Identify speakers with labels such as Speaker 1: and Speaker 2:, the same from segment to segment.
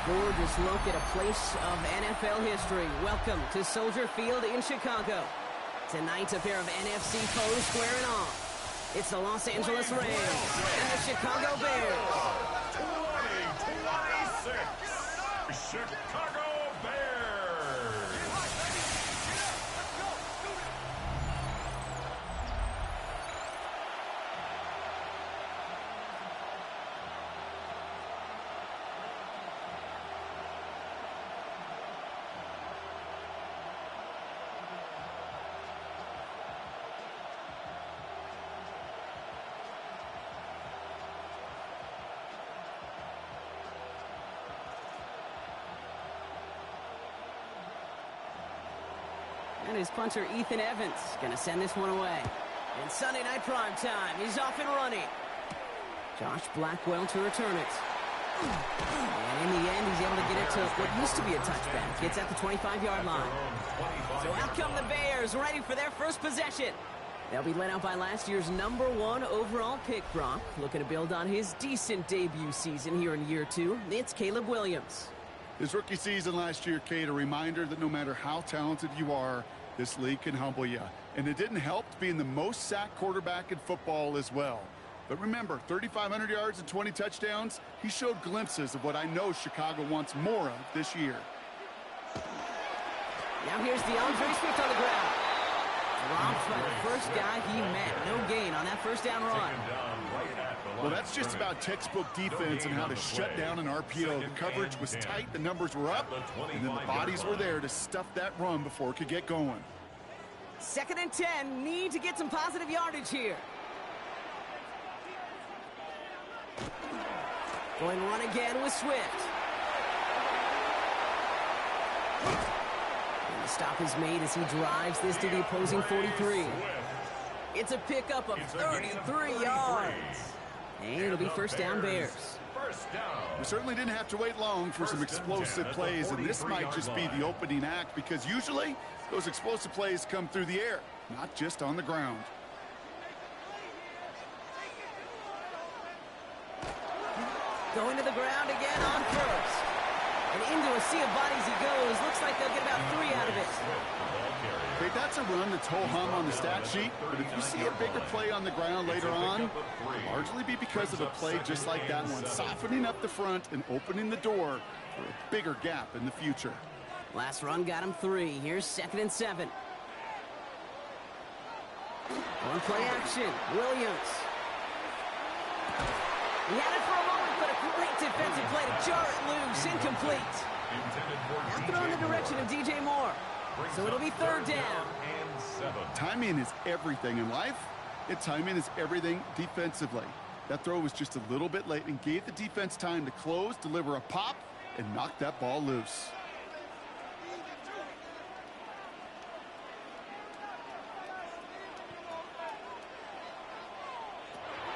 Speaker 1: gorgeous look at a place of NFL history. Welcome to Soldier Field in Chicago. Tonight, a pair of NFC foes squaring off. It's the Los Angeles Rams and the Chicago Bears.
Speaker 2: 2026 Chicago Bears.
Speaker 1: And his punter, Ethan Evans, going to send this one away. And Sunday night prime time, he's off and running. Josh Blackwell to return it. And in the end, he's able to get it to what used to be a touchback. Gets at the 25-yard line. So out come the Bears, ready for their first possession. They'll be led out by last year's #1 overall pick, Brock. Looking to build on his decent debut season here in year 2. It's Caleb Williams.
Speaker 3: His rookie season last year, Kate, a reminder that no matter how talented you are, this league can humble you. And it didn't help being the most sacked quarterback in football as well. But remember, 3,500 yards and 20 touchdowns, he showed glimpses of what I know Chicago wants more of this year.
Speaker 1: Now here's DeAndre Swift on the ground. Dropped by the first guy he met. No gain on that first down run.
Speaker 3: Well, that's just about textbook defense and how to shut down an RPO. The coverage was tight, the numbers were up, and then the bodies were there to stuff that run before it could get going.
Speaker 1: 2nd and 10, need to get some positive yardage here. Going run again with Swift. And the stop is made as he drives this to the opposing 43. It's a pickup of 33 yards. And it'll be first down Bears.
Speaker 3: We certainly didn't have to wait long for some explosive plays, and this might just be the opening act because usually those explosive plays come through the air, not just on the ground.
Speaker 1: Going to the ground again on first. And into a sea of bodies he goes. Looks like they'll get about 3 out of it.
Speaker 3: Okay, that's a run that's ho-hum on the stat sheet, but if you see a bigger play on the ground later on, it'll largely be because of a play just like that one, softening up the front and opening the door for a bigger gap in the future.
Speaker 1: Last run got him 3. Here's 2nd and 7. On play action, Williams. He had it for a moment, but a great defensive play to jar it loose, incomplete. Now throw in the direction of DJ Moore. So it'll be 3rd down.
Speaker 3: Timing is everything in life, and timing is everything defensively. That throw was just a little bit late and gave the defense time to close, deliver a pop, and knock that ball loose.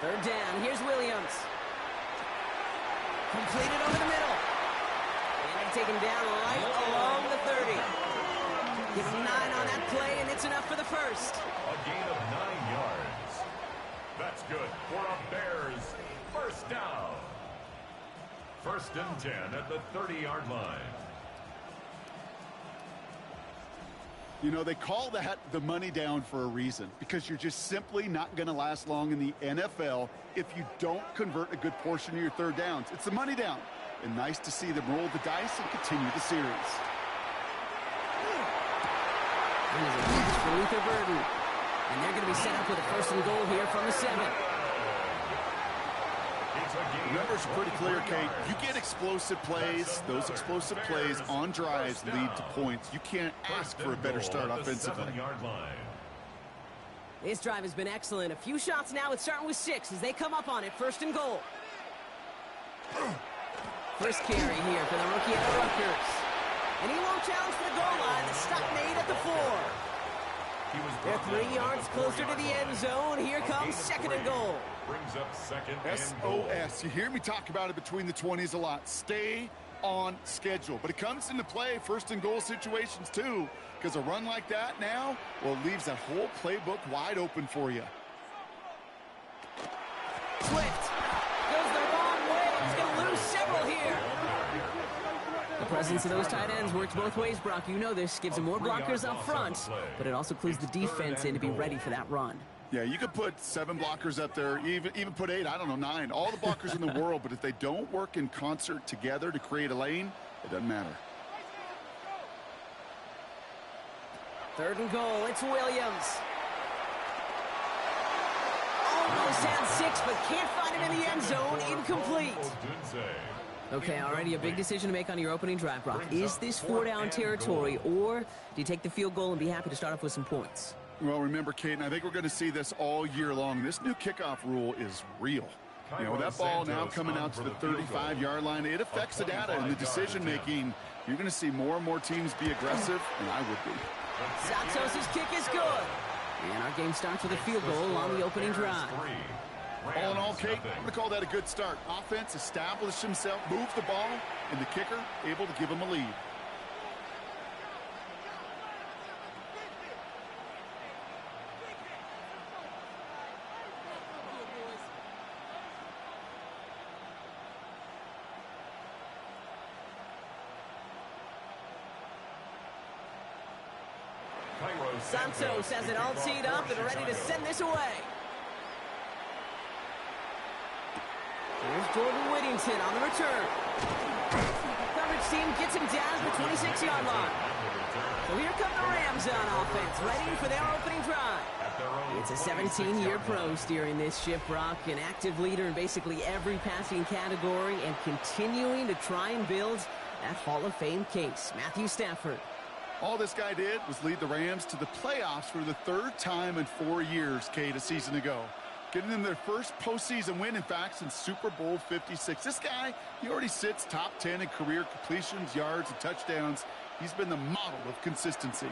Speaker 1: Third down, here's Williams. Completed over the middle. And they take him down right along the 30. Give him 9 on that play, and it's enough for the first.
Speaker 2: A gain of 9 yards. That's good for a Bears first down. 1st and 10 at the 30-yard line.
Speaker 3: You know, they call that the money down for a reason, because you're just simply not going to last long in the NFL if you don't convert a good portion of your 3rd downs. It's the money down, and nice to see them roll the dice and continue the series.
Speaker 1: Here's a pass for Luther Burden. And they're going to be set up with a 1st and goal here from the 7.
Speaker 3: The numbers are pretty clear, Kate. You get explosive plays. Those explosive plays on drives lead to points. You can't ask for a better start offensively.
Speaker 1: This drive has been excellent. A few shots now. It's starting with 6 as they come up on it. 1st and goal. First carry here for the rookie out of Rutgers. And he won't challenge for the goal line. The stop made at the 4. They're 3 yards closer to the end zone. Here comes 2nd and goal.
Speaker 2: Brings up 2nd and goal.
Speaker 3: SOS. You hear me talk about it between the 20s a lot. Stay on schedule. But it comes into play 1st and goal situations too, because a run like that now, well, it leaves that whole playbook wide open for you.
Speaker 1: Swift goes the wrong way. He's going to lose several here. presence of those tight ends works both ways, Brock. You know this. Gives them more blockers up front, but it also clues the defense in to be ready for that run.
Speaker 3: Yeah, you could put 7 blockers up there, even put 8, I don't know, 9. All the blockers in the world, but if they don't work in concert together to create a lane, it doesn't matter.
Speaker 1: 3rd and goal. It's Williams. Almost had 6, but can't find him in the end zone. Incomplete. Okay, already a big decision to make on your opening drive, Brock. Is this 4-down territory, or do you take the field goal and be happy to start off with some points?
Speaker 3: Well, remember, Kate, and I think we're going to see this all year long. This new kickoff rule is real. You know, that ball now coming out to the 35-yard line, it affects the data and the decision-making. You're going to see more and more teams be aggressive, and I would be.
Speaker 1: Santos' kick is good. And our game starts with a field goal on the opening drive.
Speaker 3: All in all, Kate, I'm going to call that a good start. Offense established himself, moved the ball, and the kicker able to give him a lead.
Speaker 1: Santos has it all teed up and ready to send this away. Here's Jordan Whittington on the return. Coverage team gets him down to the 26-yard line. So here come the Rams on offense, ready for their opening drive. It's a 17-year pro steering this ship, Brock, an active leader in basically every passing category and continuing to try and build that Hall of Fame case. Matthew Stafford.
Speaker 3: All this guy did was lead the Rams to the playoffs for the 3rd time in 4 years, Kate, a season ago. Getting them their first postseason win, in fact, since Super Bowl 56. This guy, he already sits top 10 in career completions, yards, and touchdowns. He's been the model of consistency.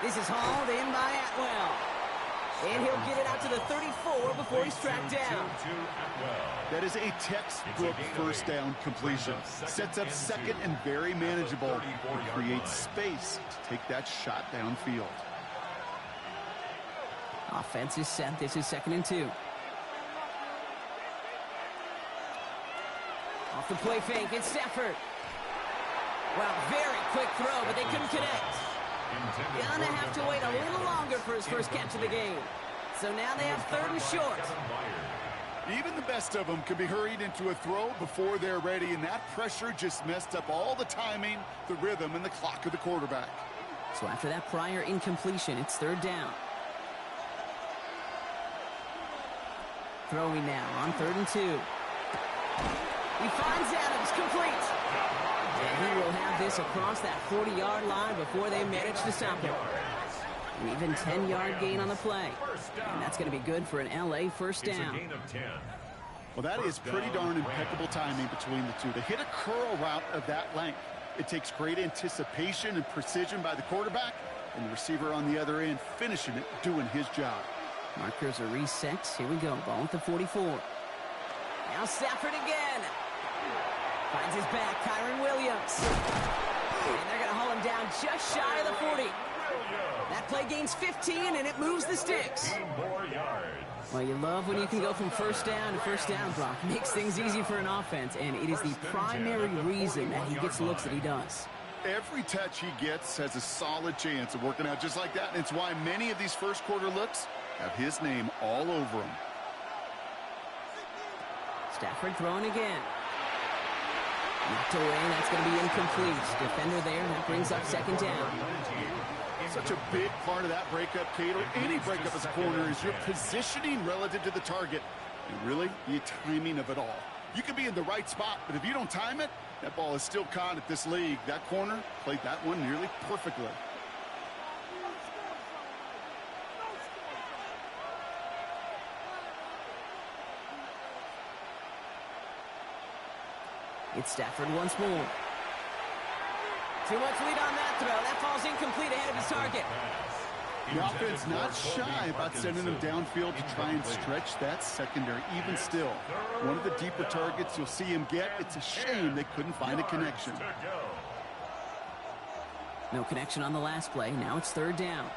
Speaker 1: This is hauled in by Atwell. And he'll get it out to the 34 before he's tracked down.
Speaker 3: That is a textbook first down completion. Sets up second and very manageable and creates space to take that shot downfield.
Speaker 1: Offense is set. This is 2nd and 2. Off the play fake, it's Stafford. Well, very quick throw, but they couldn't connect. Gonna have to wait a little longer for his first catch of the game. So now they have 3rd and short.
Speaker 3: Even the best of them can be hurried into a throw before they're ready, and that pressure just messed up all the timing, the rhythm, and the clock of the quarterback.
Speaker 1: So after that prior incompletion, it's 3rd down. Throwing now on 3rd and 2. He finds Adams, complete. And he will have this across that 40-yard line before they manage to stop him. An even 10-yard gain on the play. And that's going to be good for an LA first down.
Speaker 3: Well, that is pretty darn impeccable timing between the two. To hit a curl route of that length, it takes great anticipation and precision by the quarterback, and the receiver on the other end finishing it, doing his job.
Speaker 1: Markers are reset. Here we go. Ball at the 44. Now Stafford again. Finds his back, Kyron Williams. And they're going to haul him down just shy of the 40. That play gains 15, and it moves the sticks. Well, you love when you can go from first down to first down, Brock. Makes things easy for an offense, and it is the primary reason that he gets the looks that he does.
Speaker 3: Every touch he gets has a solid chance of working out just like that, and it's why many of these first quarter looks have his name all over them.
Speaker 1: Stafford throwing again. Knocked away, that's going to be incomplete. Defender there, that brings up 2nd down.
Speaker 3: Such a big part of that breakup, Kate, or any breakup as a corner, is your positioning relative to the target. And really, the timing of it all. You can be in the right spot, but if you don't time it, that ball is still caught at this league. That corner played that one nearly perfectly.
Speaker 1: It's Stafford once more. Too much lead on that throw. That falls incomplete ahead of his target.
Speaker 3: The offense not shy about sending them downfield to try and stretch that secondary. Even still, one of the deeper targets you'll see him get. It's a shame they couldn't find a connection.
Speaker 1: No connection on the last play. Now it's 3rd down.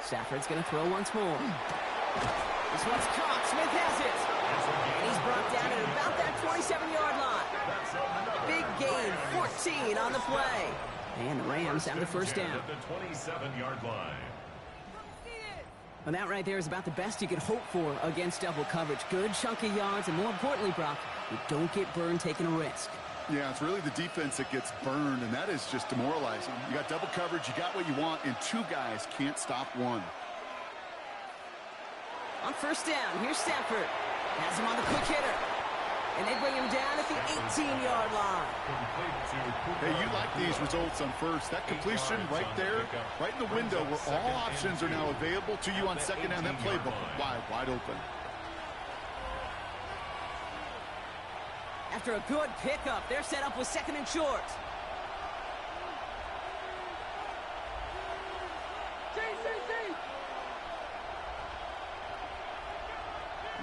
Speaker 1: Stafford's going to throw once more. This one's caught. Smith has it. And he's brought down at about that 27-yard line. Big gain, 14 on the play. And the Rams have the first down.
Speaker 2: At the 27-yard line.
Speaker 1: Well, that right there is about the best you could hope for against double coverage. Good chunky yards, and more importantly, Brock, you don't get burned taking a risk.
Speaker 3: Yeah, it's really the defense that gets burned, and that is just demoralizing. You got double coverage, you got what you want, and two guys can't stop one.
Speaker 1: On first down, here's Stafford. Has him on the quick hitter. And they bring him down at the 18-yard line.
Speaker 3: Hey, you like these results on first. That completion right there, right in the window where all options are now available to you on second down. That playbook wide open.
Speaker 1: After a good pickup, they're set up with second and short.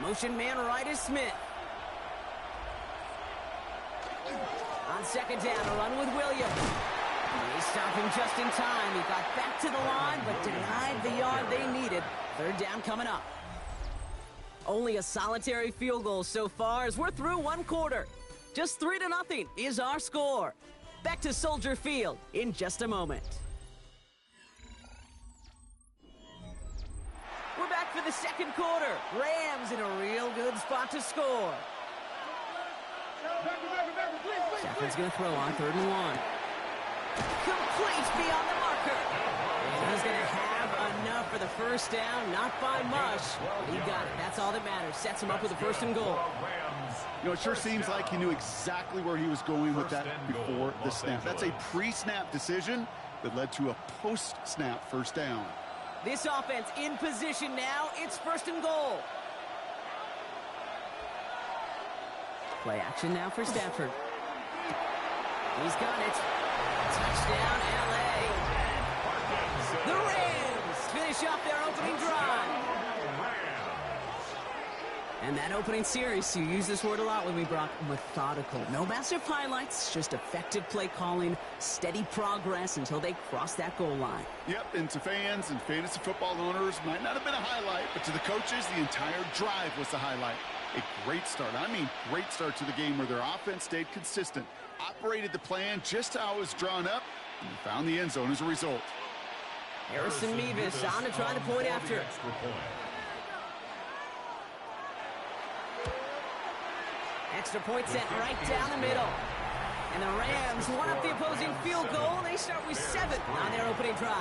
Speaker 1: Motion man right is Smith. On second down, a run with Williams. They stop him just in time. He got back to the line, but denied the yard they needed. Third down coming up. Only a solitary field goal so far as we're through one quarter. Just 3-0 is our score. Back to Soldier Field in just a moment. We're back for the second quarter. Rams in a real good spot to score. Stafford's going to throw on 3rd and 1. Complete beyond the marker. And he's going to have enough for the first down. Not by much. He got it. That's all that matters. Sets him up with a 1st and goal.
Speaker 3: You know, it sure seems like he knew exactly where he was going with that before the snap. That's a pre-snap decision that led to a post-snap first down.
Speaker 1: This offense in position now. It's 1st and goal. Play action now for Stafford. He's got it. Touchdown, L.A. The Rams finish off their opening drive. And that opening series, you use this word a lot with me, Brock, methodical. No massive highlights, just effective play calling, steady progress until they cross that goal line.
Speaker 3: Yep, and to fans and fantasy football owners, might not have been a highlight, but to the coaches, the entire drive was the highlight. A great start. I mean, great start to the game where their offense stayed consistent, operated the plan just how it was drawn up, and found the end zone as a result.
Speaker 1: Harrison Mevis on to try the point after. Extra point sent right down the middle. And the Rams won up the opposing field goal. They start with 7 on their opening drive.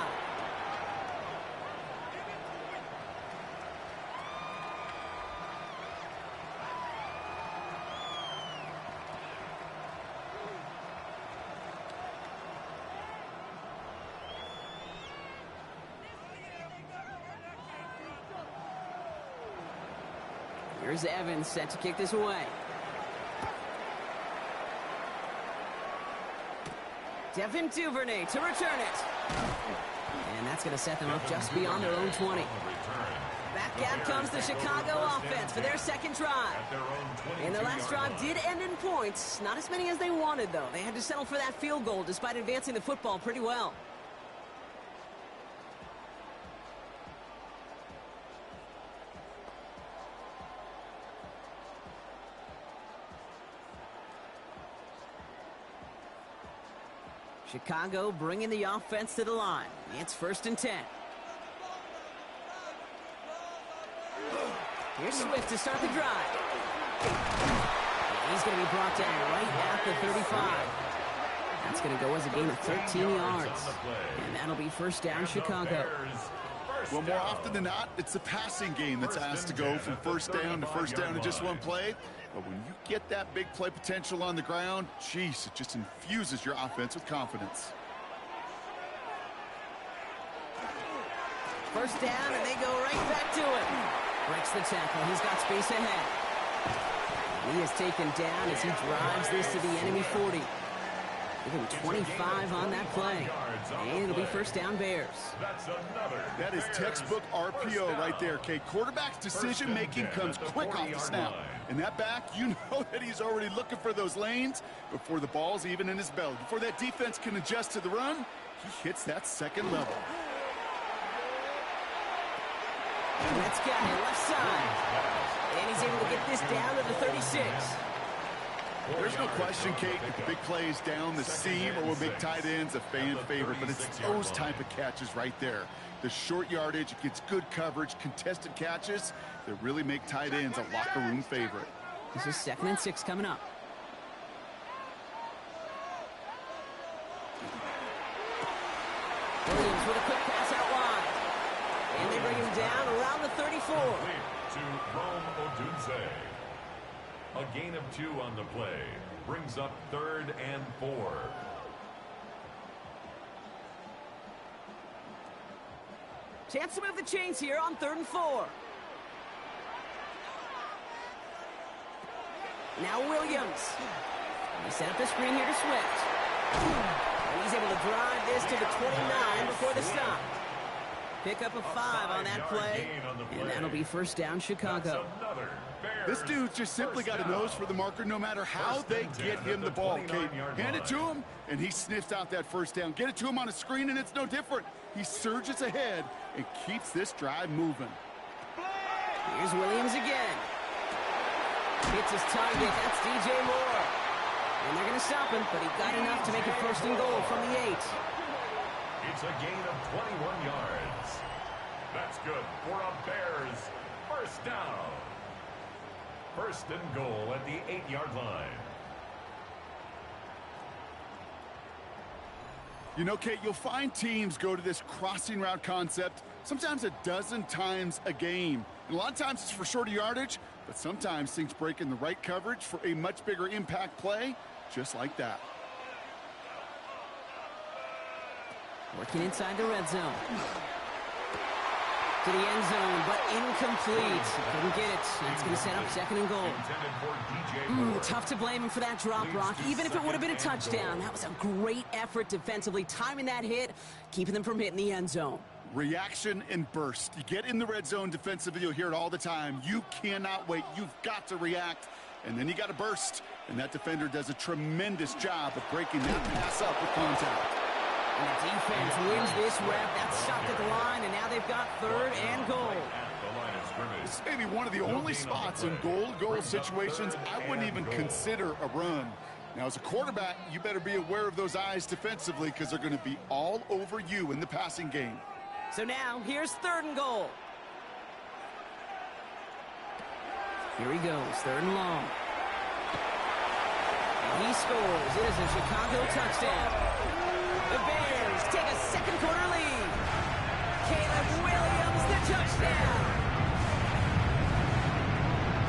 Speaker 1: Here's Evans set to kick this away. Devin Duvernay to return it. And that's going to set them up just beyond their own 20. Back out comes the Chicago offense for their second drive. And their last drive did end in points. Not as many as they wanted, though. They had to settle for that field goal despite advancing the football pretty well. Chicago bringing the offense to the line. It's 1st and 10. Here's Swift to start the drive. He's going to be brought down right at the 35. That's going to go as a gain of 13 yards. And that'll be 1st down, Chicago.
Speaker 3: Well, more often than not, it's the passing game that's asked to go from 1st down to 1st down in just one play. But when you get that big play potential on the ground, geez, it just infuses your offense with confidence.
Speaker 1: 1st down, and they go right back to it. Breaks the tackle. He's got space ahead. He is taken down as he drives this to the enemy 40. Give him 25 on that play. And it'll be 1st down, Bears.
Speaker 3: That is textbook RPO right there, Kate. Quarterback's decision-making comes quick off the snap. And that back, you know that he's already looking for those lanes before the ball's even in his belly. Before that defense can adjust to the run, he hits that second level.
Speaker 1: Let's go, left side. And he's able to get this down to the 36.
Speaker 3: There's no question, Kate, if the big plays down the seam or will make tight ends a fan favorite, but it's those type of catches right there. The short yardage, it gets good coverage, contested catches that really make tight ends a locker room favorite.
Speaker 1: This is 2nd and 6 coming up. Williams with a quick pass out wide. And they bring him down around the 34.
Speaker 2: To Rome Odunze. A gain of 2 on the play. Brings up 3rd and 4.
Speaker 1: Chance to move the chains here on 3rd and 4. Now Williams. He set up the screen here to Swift. And he's able to drive this to the 29 before the stop. Pick up a 5 on that play. And that'll be 1st down, Chicago.
Speaker 3: This dude's just simply got a nose for the marker no matter how they get him the ball, Kate. Hand it to him, and he sniffs out that 1st down. Get it to him on a screen, and it's no different. He surges ahead and keeps this drive moving.
Speaker 1: Here's Williams again. Hits his target. That's DJ Moore. And they're going to stop him, but he got enough to make it 1st and goal from the 8.
Speaker 2: It's a gain of 21 yards. That's good for a Bears 1st down. 1st and goal at the 8-yard line.
Speaker 3: You know, Kate, you'll find teams go to this crossing route concept sometimes a dozen times a game. And a lot of times it's for shorter yardage, but sometimes things break in the right coverage for a much bigger impact play, just like that.
Speaker 1: Working inside the red zone. To the end zone, but incomplete. Couldn't get it. That's going to set up 2nd and goal. Tough to blame him for that drop, Brock. Even if it would have been a touchdown, that was a great effort defensively, timing that hit, keeping them from hitting the end zone.
Speaker 3: Reaction and burst. You get in the red zone defensively, you'll hear it all the time. You cannot wait. You've got to react, and then you got to burst. And that defender does a tremendous job of breaking that pass up with contact.
Speaker 1: And the defense wins this rep. That's stopped at the line, and now they've got 3rd and goal.
Speaker 3: This may be one of the only spots in goal-to-goal situations I wouldn't even consider a run. Now, as a quarterback, you better be aware of those eyes defensively because they're going to be all over you in the passing game.
Speaker 1: So now, here's 3rd and goal. Here he goes, 3rd and long. And he scores. It is a Chicago touchdown. The Bears take a 2nd quarter lead. Caleb Williams, the touchdown.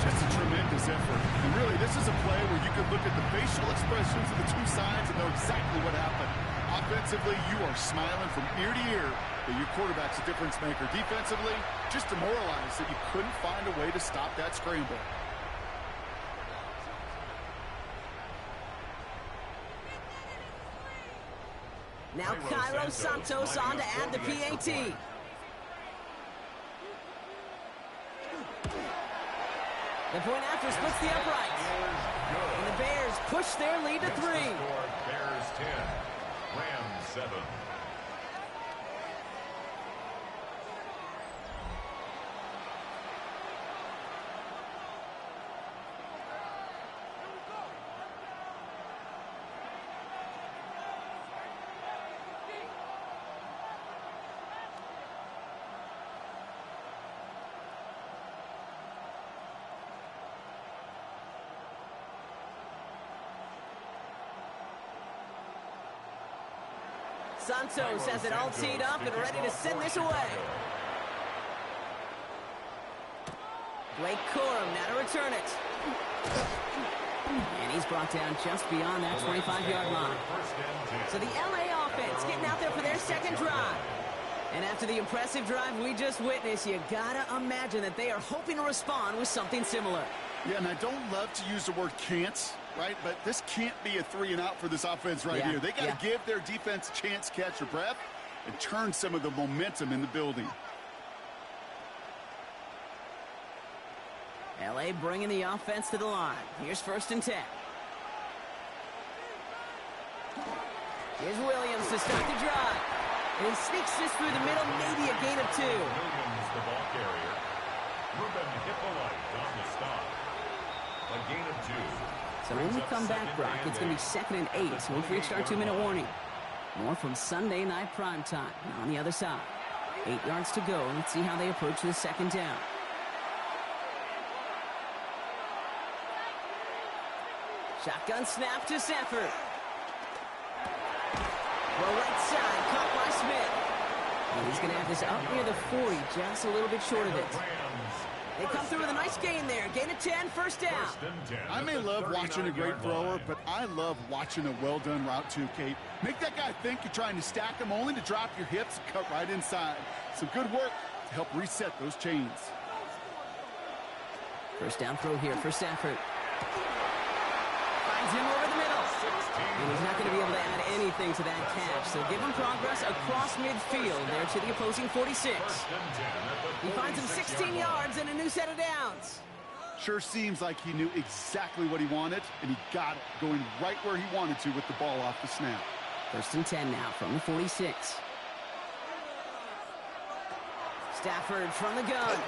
Speaker 3: Just a tremendous effort. And really, this is a play where you can look at the facial expressions of the two sides and know exactly what happened. Offensively, you are smiling from ear to ear that your quarterback's a difference maker. Defensively, just demoralized that you couldn't find a way to stop that scramble.
Speaker 1: Now Cairo Santos on to add the PAT. The point after splits the uprights. And the Bears push their lead to 3.
Speaker 2: Bears 10, Rams 7.
Speaker 1: Santos has it all teed up and ready to send this away. Blake Corum now to return it. And he's brought down just beyond that 25-yard line. So the LA offense getting out there for their 2nd drive. And after the impressive drive we just witnessed, you gotta imagine that they are hoping to respond with something similar.
Speaker 3: Yeah, and I don't love to use the word can't, right? But this can't be a 3 and out for this offense right here. They got to give their defense a chance to catch their breath and turn some of the momentum in the building.
Speaker 1: LA bringing the offense to the line. Here's 1st and 10. Here's Williams to start the drive. And he sneaks this through the middle, maybe a gain of 2.
Speaker 2: Williams, the ball carrier. Hippolyte on the stop. A gain of 2.
Speaker 1: So when we come back, Brock, it's going to be 2nd and 8. So we've reached our 2-minute warning. More from Sunday night primetime. On the other side, 8 yards to go. Let's see how they approach this 2nd down. Shotgun snap to Stafford. Well, right side, caught by Smith. And he's going to have this up near the 40, just a little bit short of it. They come through with a nice gain there. Gain of 10, first down.
Speaker 3: I may love watching a great thrower, but I love watching a well-done route too, Kate. Make that guy think you're trying to stack him only to drop your hips and cut right inside. Some good work to help reset those chains.
Speaker 1: First down throw here for Stafford. Finds him over the middle. And he's not going to be able to add anything to that catch. So give him progress across midfield there to the opposing 46. He finds him 16 yards and a new set of downs.
Speaker 3: Sure seems like he knew exactly what he wanted, and he got it, going right where he wanted to with the ball off the snap.
Speaker 1: 1st and 10 now from the 46. Stafford from the gun.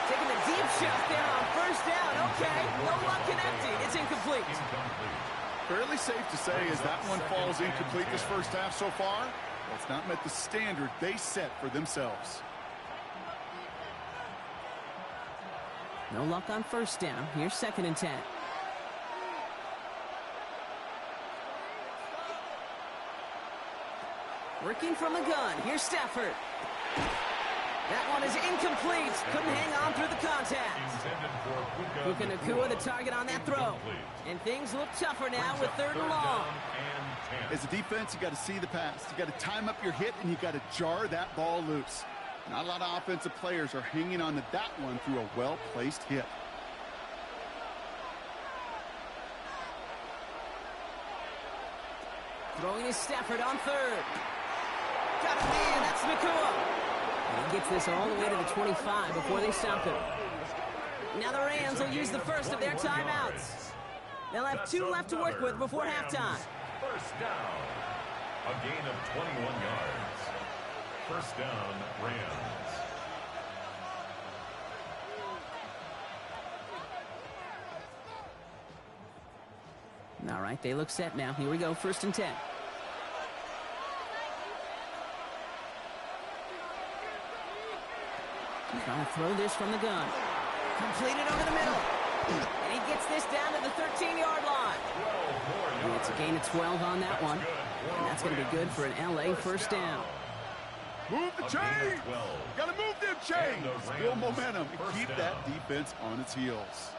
Speaker 1: Taking a deep shot there on 1st down. Okay, no luck connecting. It's incomplete.
Speaker 3: Fairly safe to say as that one falls incomplete this first half so far. Well, it's not met the standard they set for themselves.
Speaker 1: No luck on 1st down. Here's 2nd and 10. Working from the gun. Here's Stafford. That one is incomplete. Couldn't hang on through the contact. Puka Nacua the target on that throw. And things look tougher now with 3rd and long.
Speaker 3: As a defense, you got to see the pass. You got to time up your hit, and you got to jar that ball loose. Not a lot of offensive players are hanging on to that one through a well-placed hit.
Speaker 1: Throwing is Stafford on 3rd. Got it, man. That's Nacua. And he gets this all the way to the 25 before they stop him. Now the Rams will use the first of their timeouts. They'll have 2 left to work with before halftime.
Speaker 2: First down. A gain of 21 yards. First down, Rams.
Speaker 1: All right, they look set now. Here we go, 1st and 10. Trying to throw this from the gun. Completed over the middle. And he gets this down to the 13-yard line. And it's a gain of 12 on that one. And that's going to be good for an LA first down.
Speaker 3: Move the chains! Got to move them chains! Build momentum and keep that defense on its heels.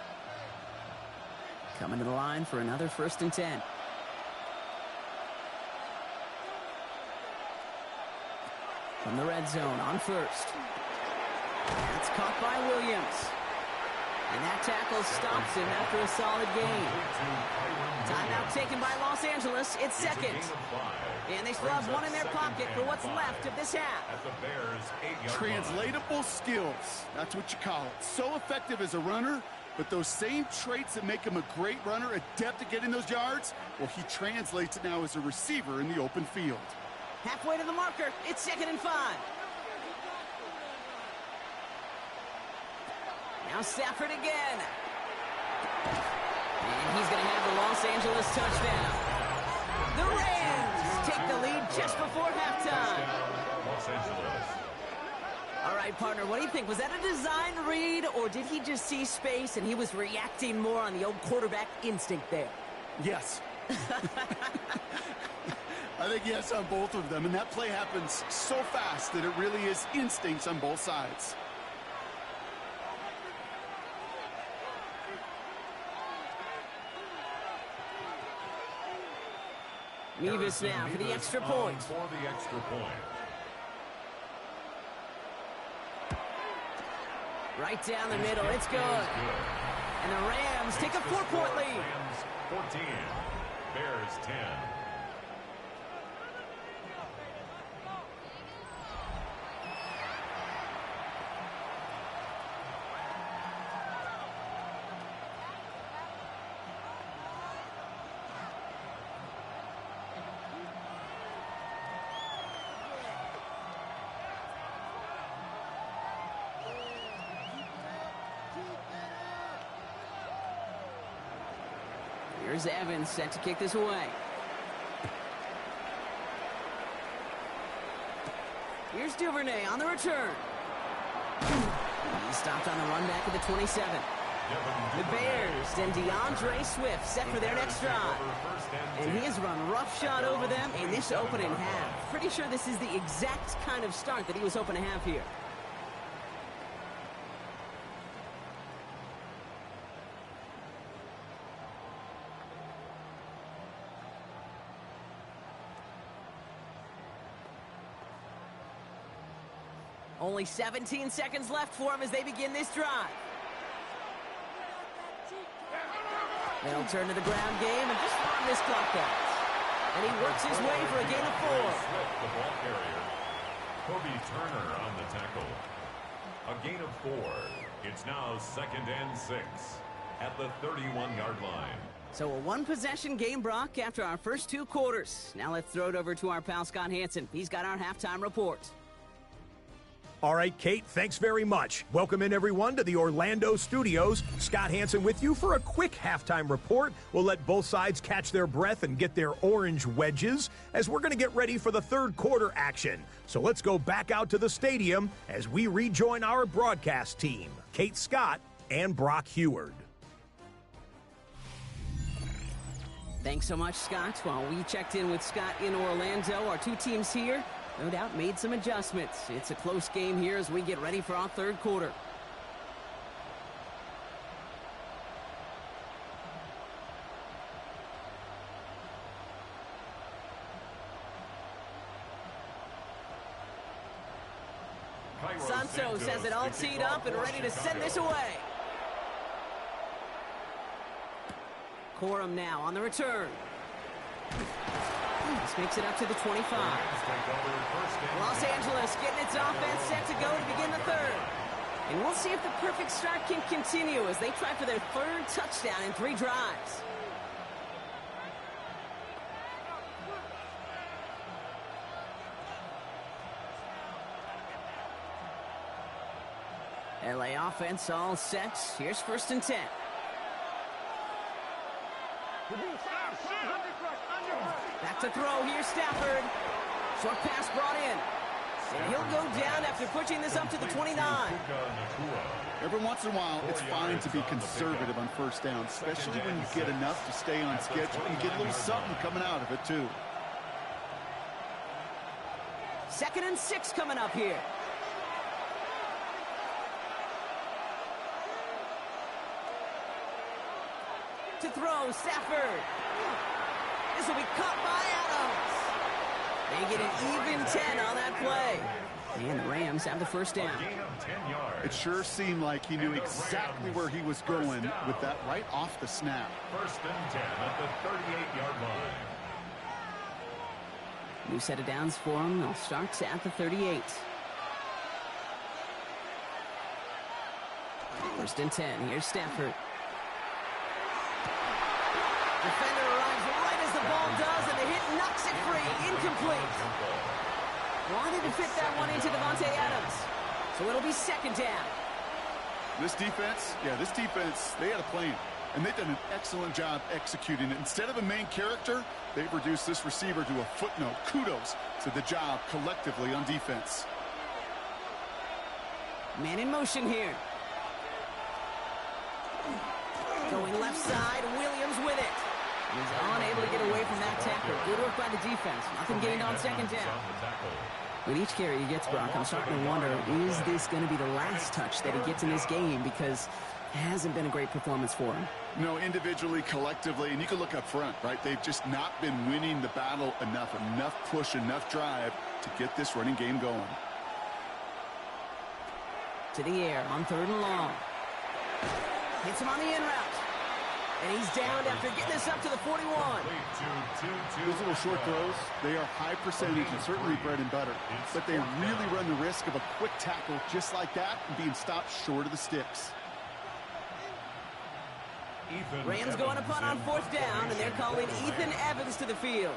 Speaker 1: Coming to the line for another 1st and 10. From the red zone on 1st. That's caught by Williams. And that tackle stops him after a solid gain. Timeout taken by Los Angeles. It's 2nd. And they still have 1 in their pocket for what's left of this half.
Speaker 3: Translatable skills. That's what you call it. So effective as a runner, but those same traits that make him a great runner, adept at getting those yards, well, he translates it now as a receiver in the open field.
Speaker 1: Halfway to the marker. It's 2nd and 5. Now Stafford again. And he's going to have the Los Angeles touchdown. The Rams take the lead just before halftime. All right, partner, what do you think? Was that a design read, or did he just see space and he was reacting more on the old quarterback instinct there?
Speaker 3: Yes. I think yes on both of them, and that play happens so fast that it really is instincts on both sides.
Speaker 1: Nevis now for the extra point. Right down the middle, it's good. And the Rams take a 4-point lead.
Speaker 2: Rams 14, Bears 10.
Speaker 1: Here's Evans set to kick this away. Here's Duvernay on the return. He stopped on the run back at the 27. The Bears and DeAndre Swift set for their next drive. And he has run roughshod over them in this opening half. Pretty sure this is the exact kind of start that he was hoping to have here. Only 17 seconds left for him as they begin this drive. They'll turn to the ground game and just run this clock out. And he works his way for a gain of 4.
Speaker 2: The ball carrier, Kobe Turner on the tackle. A gain of 4. It's now 2nd and 6 at the 31-yard line.
Speaker 1: So a one-possession game, Brock, after our first 2 quarters. Now let's throw it over to our pal Scott Hansen. He's got our halftime report.
Speaker 4: All right, Kate, thanks very much. Welcome in, everyone, to the Orlando studios. Scott Hansen with you for a quick halftime report. We'll let both sides catch their breath and get their orange wedges as we're going to get ready for the third quarter action. So let's go back out to the stadium as we rejoin our broadcast team, Kate Scott and Brock Heward.
Speaker 1: Thanks so much, Scott. While we checked in with Scott in Orlando, our 2 teams here no doubt made some adjustments. It's a close game here as we get ready for our third quarter. Santos has it all teed up and ready to send this away. Corum now on the return. This makes it up to the 25. Los Angeles getting its offense set to go to begin the third. And we'll see if the perfect start can continue as they try for their 3rd touchdown in 3 drives. LA offense all set. Here's 1st and 10. Back to throw. Here's Stafford. Short pass brought in. And he'll go down after pushing this up to the 29.
Speaker 3: Every once in a while, it's fine to be conservative on 1st down, especially when you get enough to stay on schedule and get a little something coming out of it, too.
Speaker 1: 2nd and 6 coming up here. To throw, Stafford. This will be caught by Adams. They get an even 10 on that play. And the Rams have the 1st down.
Speaker 3: It sure seemed like he knew exactly where he was going with that right off the snap.
Speaker 2: 1st and 10 at the 38-yard line.
Speaker 1: New set of downs for him. They'll start at the 38. 1st and 10. Here's Stafford. Defender arrives right as the ball does, and the hit knocks it free. Incomplete. Wanted to fit that one into Devontae Adams. So it'll be 2nd down.
Speaker 3: This defense, they had a plan. And they've done an excellent job executing it. Instead of a main character, they've reduced this receiver to a footnote. Kudos to the job collectively on defense.
Speaker 1: Man in motion here. Going left side, Williams with it. He's unable to get away from that tackle. Good work by the defense. Nothing gained on 2nd down. With each carry he gets, Brock, I'm starting to wonder, is this going to be the last touch that he gets in this game? Because it hasn't been a great performance for him.
Speaker 3: No, individually, collectively, and you can look up front, right? They've just not been winning the battle enough push, enough drive to get this running game going.
Speaker 1: To the air on 3rd and long. Hits him on the in route. And he's downed after getting this up to the 41.
Speaker 3: Those little short throws, they are high percentage and certainly bread and butter. But they really run the risk of a quick tackle just like that and being stopped short of the sticks.
Speaker 1: Rams going to punt on 4th down, and they're calling Ethan Evans to the field.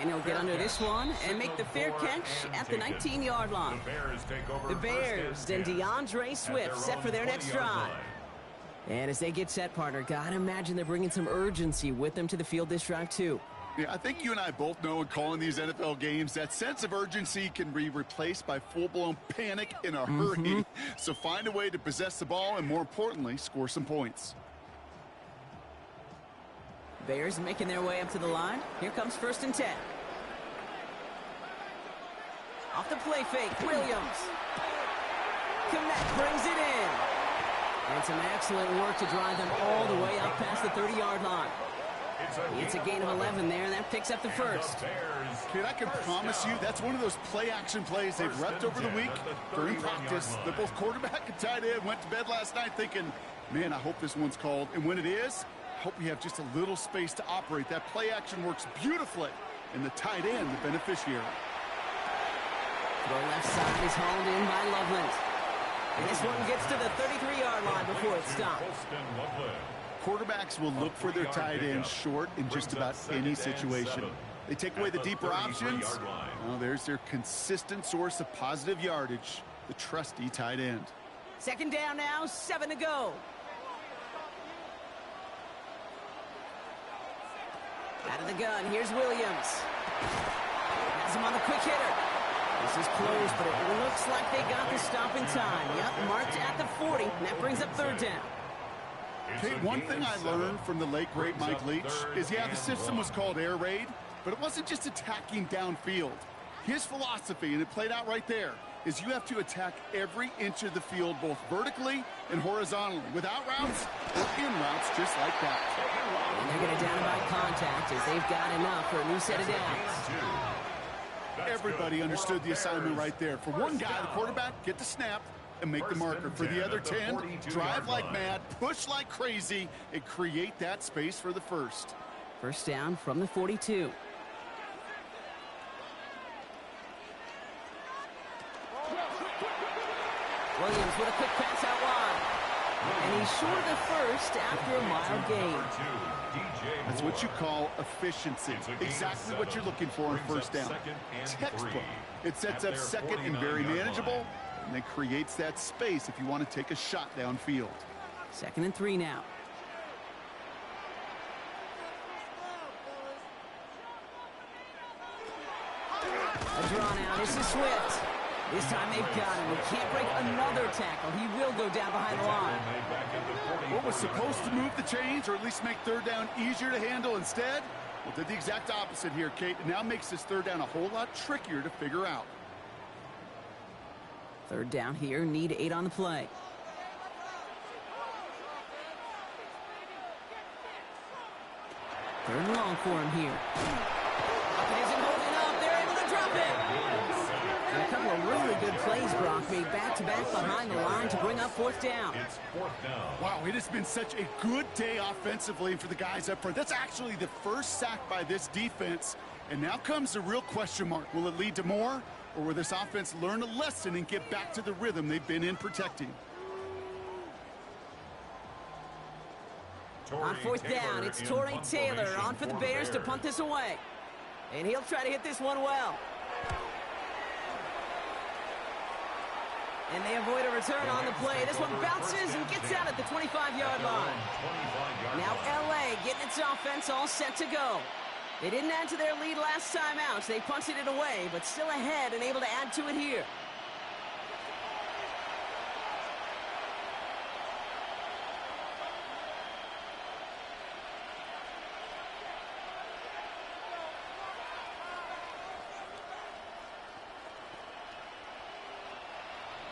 Speaker 1: And he'll get under this one and make the fair catch at the 19-yard line. The Bears and DeAndre Swift set for their next drive. And as they get set, partner, gotta imagine they're bringing some urgency with them to the field this drive, too.
Speaker 3: Yeah, I think you and I both know in calling these NFL games, that sense of urgency can be replaced by full-blown panic in a hurry. So find a way to possess the ball and, more importantly, score some points.
Speaker 1: Bears making their way up to the line. Here comes 1st and 10. Off the play fake, Williams. Komet brings it in. And some excellent work to drive them all the way up past the 30-yard line. It's a gain of 11 there, and that picks up the first.
Speaker 3: Kid, I can promise you that's one of those play-action plays they've repped over the week during practice. The both quarterback and tight end went to bed last night thinking, man, I hope this one's called. And when it is, I hope we have just a little space to operate. That play-action works beautifully, and the tight end, the beneficiary.
Speaker 1: The left side is hauled in by Loveland. And this one gets to the 33-yard line before it stops.
Speaker 3: Quarterbacks will look for their tight end short in just about any situation. They take away the deeper options. Well, there's their consistent source of positive yardage, the trusty tight end.
Speaker 1: 2nd down now, 7 to go. Out of the gun, here's Williams. Has him on the quick hitter. This is close, but it looks like they got the stop in time. Yep, marked at the 40, and that brings up 3rd down.
Speaker 3: Okay, one thing I learned from the late, great Mike Leach is, yeah, the system was called air raid, but it wasn't just attacking downfield. His philosophy, and it played out right there, is you have to attack every inch of the field, both vertically and horizontally, without routes or in routes just like that.
Speaker 1: And they're going to down by contact as they've got enough for a new set of downs.
Speaker 3: Everybody understood the assignment right there. For one guy, the quarterback, get the snap and make the marker. For the other 10, drive like mad, push like crazy, and create that space for the first.
Speaker 1: 1st down from the 42. Williams with a quick pass out wide. And he's short of the first after a mild gain.
Speaker 3: That's what you call efficiency. Exactly what you're looking for on 1st down. Textbook. It sets up 2nd and very manageable, and then creates that space if you want to take a shot downfield.
Speaker 1: 2nd and 3 now. A draw now. This is Swift. This time they've got him. He can't break another tackle. He will go down behind the line.
Speaker 3: What was supposed to move the chains, or at least make 3rd down easier to handle instead? Well, did the exact opposite here, Kate. It now makes this 3rd down a whole lot trickier to figure out.
Speaker 1: 3rd down here. Need 8 on the play. Third and long for him here. It isn't holding up. They're able to drop it. And a couple of really good plays, Brock, made back-to-back behind the line to bring up 4th down.
Speaker 2: It's 4th down.
Speaker 3: Wow, it has been such a good day offensively for the guys up front. That's actually the first sack by this defense. And now comes the real question mark. Will it lead to more, or will this offense learn a lesson and get back to the rhythm they've been in protecting?
Speaker 1: On 4th down, it's Torrey Taylor on for the Bears to punt this away. And he'll try to hit this one well. And they avoid a return on the play. This one bounces and gets out at the 25-yard line. Now L.A. getting its offense all set to go. They didn't add to their lead last time out. They punted it away, but still ahead and able to add to it here.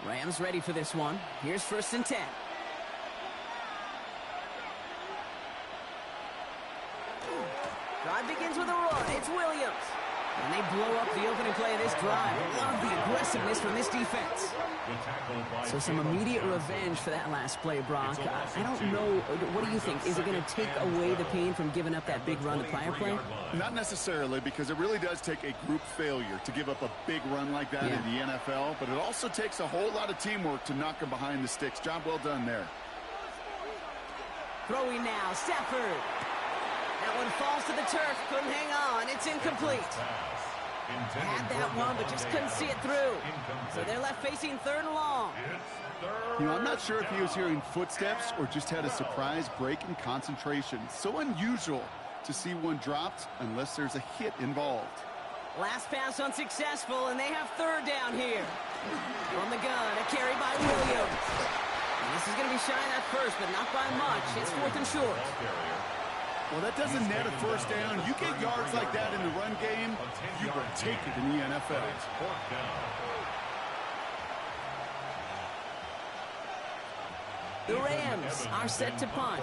Speaker 1: Rams ready for this one. Here's 1st and 10. Drive begins with a run. It's Williams. And they blow up the opening play of this drive. Love the aggressiveness from this defense. So some immediate revenge for that last play, Brock. I don't know. What do you think? Is it going to take away the pain from giving up that big run the prior play?
Speaker 3: Not necessarily, because it really does take a group failure to give up a big run like that in the NFL. But it also takes a whole lot of teamwork to knock them behind the sticks. Job well done there.
Speaker 1: Throwing now, Stafford. That one falls to the turf. Couldn't hang on. It's incomplete. Had that one, but just couldn't see it through. So they're left facing 3rd and long.
Speaker 3: I'm not sure if he was hearing footsteps or just had a surprise break in concentration. So unusual to see one dropped unless there's a hit involved.
Speaker 1: Last pass unsuccessful, and they have 3rd down here. From the gun, a carry by Williams. And this is going to be shy at first, but not by much. It's 4th and short.
Speaker 3: Well, that doesn't net a 1st down. You get yards like that in the run game, you will take it in the NFL.
Speaker 1: The Rams are set to punt.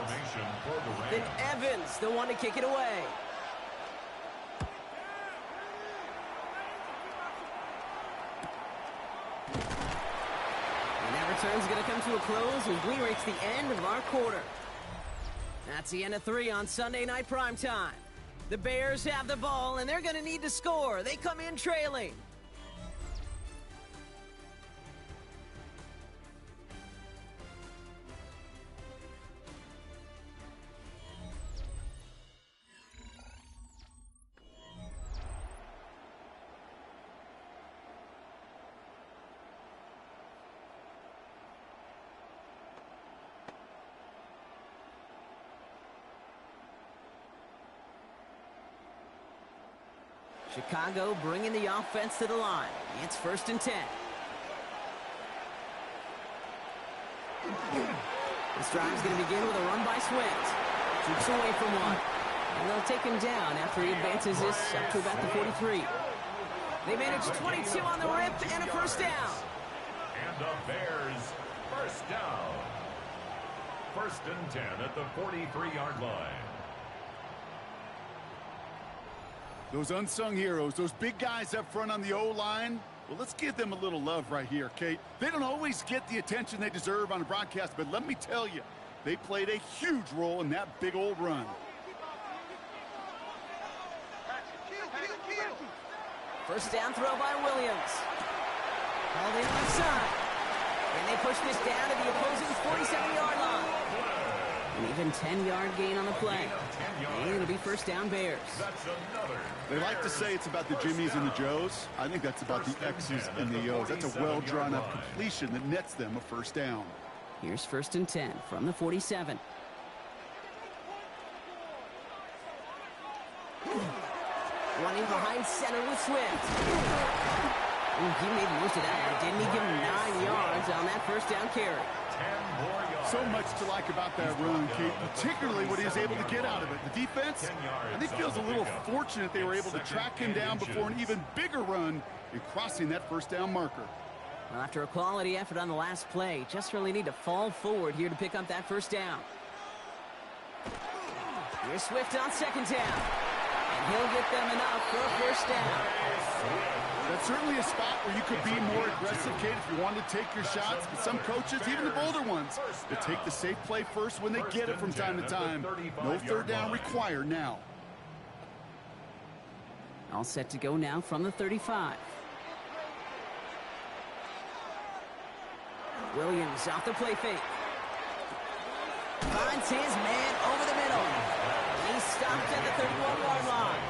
Speaker 1: Then Evans, the one to kick it away. And that return's going to come to a close as we reach the end of our quarter. That's the end of 3 on Sunday Night Primetime. The Bears have the ball, and they're going to need to score. They come in trailing. Chicago bringing the offense to the line. It's 1st and 10. This drive's going to begin with a run by Swift. Keeps away from one. And they'll take him down after he advances this up to about the 43. They manage 22 on the rip and a 1st down.
Speaker 2: And the Bears 1st down. 1st and 10 at the 43-yard line.
Speaker 3: Those unsung heroes, those big guys up front on the O-line, well, let's give them a little love right here, Kate. They don't always get the attention they deserve on a broadcast, but let me tell you, they played a huge role in that big old run.
Speaker 1: 1st down throw by Williams. Held in left side. And they push this down to the opposing 47-yard line. An even 10-yard gain on the play. And it'll be 1st down Bears.
Speaker 3: They like to say it's about the Jimmies and the Joes. I think that's about the X's and the O's. That's a well-drawn-up completion that nets them a 1st down.
Speaker 1: Here's 1st and 10 from the 47. Running behind center with Swift. Ooh, he made the most of that. Didn't he give him 9 yards on that 1st down carry?
Speaker 3: So much to like about that run, Kate, particularly what he was able to get out of it. The defense, I think, feels a little fortunate they were able to track him down before an even bigger run in crossing that 1st down marker.
Speaker 1: Well, after a quality effort on the last play, just really need to fall forward here to pick up that 1st down. Here's Swift on 2nd down. And he'll get them enough for a 1st down.
Speaker 3: That's certainly a spot where you could be more aggressive, Kate, if you wanted to take your shots. But some coaches, even the bolder ones, will take the safe play first when they get it from time to time. No 3rd down required now.
Speaker 1: All set to go now from the 35. Williams off the play fake. Finds his man over the middle. He's stopped at the 31-yard line.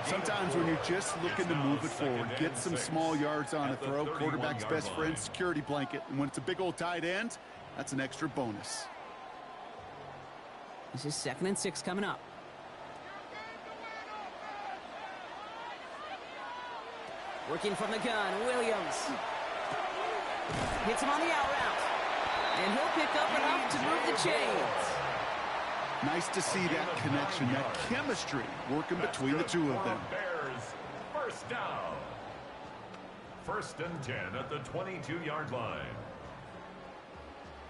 Speaker 3: Sometimes when you're just looking to move it forward, get some small yards on a throw, quarterback's best friend, security blanket. And when it's a big old tight end, that's an extra bonus.
Speaker 1: This is 2nd and 6 coming up. Working from the gun, Williams. Hits him on the out route. And he'll pick up enough to move the chains.
Speaker 3: Nice to see that connection, that chemistry working between the two of them.
Speaker 2: Bears 1st down. 1st and 10 at the 22-yard line.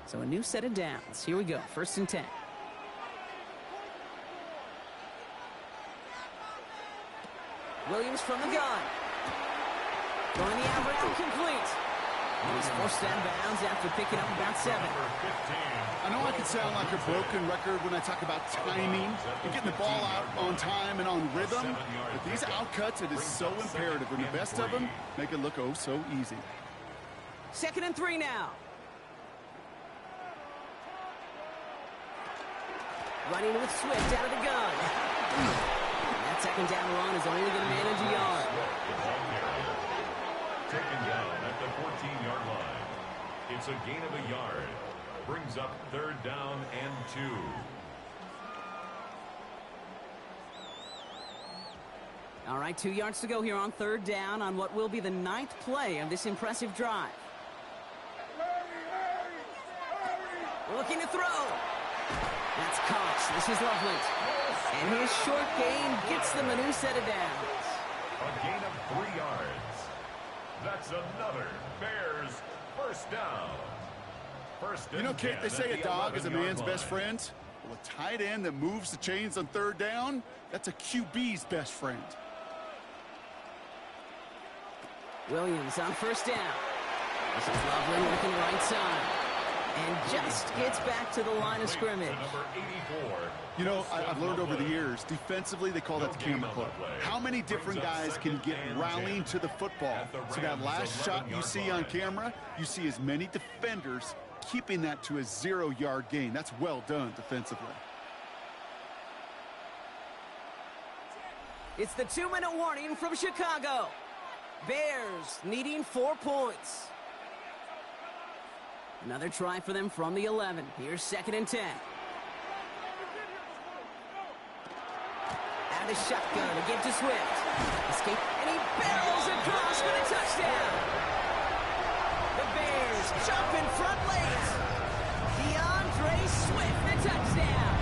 Speaker 1: So a new set of downs. Here we go. 1st and 10. Williams from the gun. Going the out route, complete. And he's forced out of bounds after picking up about 7.
Speaker 3: I know I can sound like a broken record when I talk about timing and getting the ball out on time and on rhythm, but these outcuts, it is so imperative, and the best of them make it look oh so easy.
Speaker 1: 2nd and 3 now. Running with Swift out of the gun. And that second down run is only going to manage a yard.
Speaker 2: Taken down at the 14-yard line. It's a gain of a yard. Brings up 3rd down and 2.
Speaker 1: All right, 2 yards to go here on 3rd down on what will be the 9th play of this impressive drive. Looking to throw. That's Cox. This is Loveland. And his short gain gets them a new set of downs.
Speaker 2: A gain of 3 yards. That's another Bears first down.
Speaker 3: You know, Kate, they say a dog is a man's best friend. Well, a tight end that moves the chains on 3rd down, that's a QB's best friend.
Speaker 1: Williams on 1st down. This is Loveland working right side. And just gets back to the line of scrimmage.
Speaker 2: Number 84.
Speaker 3: You know, I've learned over the years, defensively, they call that the camera club. How many different guys can get rallying to the football? So that last shot you see on camera, you see as many defenders keeping that to a 0-yard gain. That's well done defensively.
Speaker 1: It's the 2-minute warning from Chicago. Bears needing 4 points. Another try for them from the 11. Here's 2nd and 10. Out of shotgun to give to Swift. Escape, and he barrels across for the touchdown. The Bears jump in front late. DeAndre Swift, the touchdown.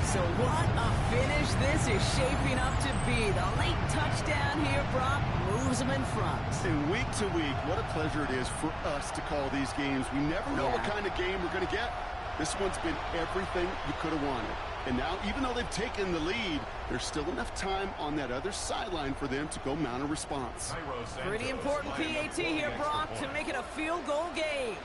Speaker 1: So what a finish this is shaping up to be. The late touchdown here, Brock, moves them in front.
Speaker 3: And week to week, what a pleasure it is for us to call these games. We never know what kind of game we're going to get. This one's been everything you could have wanted. And now, even though they've taken the lead, there's still enough time on that other sideline for them to go mount a response.
Speaker 1: Pretty important PAT here, Brock, to make it a field goal game.